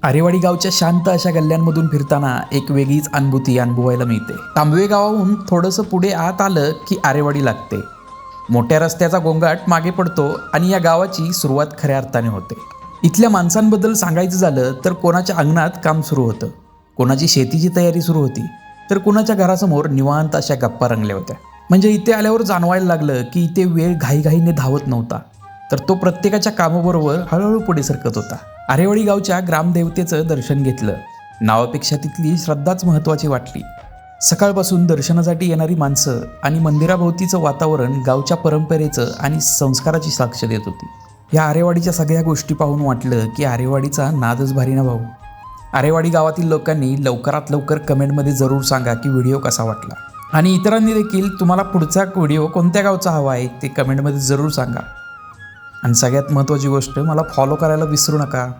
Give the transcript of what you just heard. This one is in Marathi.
आरेवाडी गावच्या शांत अशा गल्ल्यांमधून फिरताना एक वेगळीच अनुभूती अनुभवायला मिळते. तांबवे गावाहून थोडंसं पुढे आत आलं की आरेवाडी लागते. मोठ्या रस्त्याचा गोंगाट मागे पडतो आणि या गावाची सुरुवात खऱ्या अर्थाने होते. इथल्या माणसांबद्दल सांगायचं झालं तर कोणाच्या अंगणात काम सुरू होतं, कोणाची शेतीची तयारी सुरू होती, तर कोणाच्या घरासमोर निवांत अशा गप्पा रंगल्या होत्या. म्हणजे इथे आल्यावर जाणवायला लागलं की इथे वेळ घाईघाईने धावत नव्हता, तर तो प्रत्येकाच्या कामाबरोबर हळूहळू पुढे सरकत होता. आरेवाडी गावच्या ग्रामदेवतेचं दर्शन घेतलं. नावापेक्षा तिथली श्रद्धाच महत्त्वाची वाटली. सकाळपासून दर्शनासाठी येणारी माणसं आणि मंदिराभोवतीचं वातावरण गावच्या परंपरेचं आणि संस्काराची साक्ष देत होती. या आरेवाडीच्या सगळ्या गोष्टी पाहून वाटलं की आरेवाडीचा नादच भारी ना भाऊ. आरेवाडी गावातील लोकांनी लवकरात लवकर कमेंटमध्ये जरूर सांगा की व्हिडिओ कसा वाटला, आणि इतरांनी देखील तुम्हाला पुढचा व्हिडिओ कोणत्या गावचा हवा आहे ते कमेंटमध्ये जरूर सांगा. आणि सगळ्यात महत्त्वाची गोष्ट, मला फॉलो करायला विसरू नका.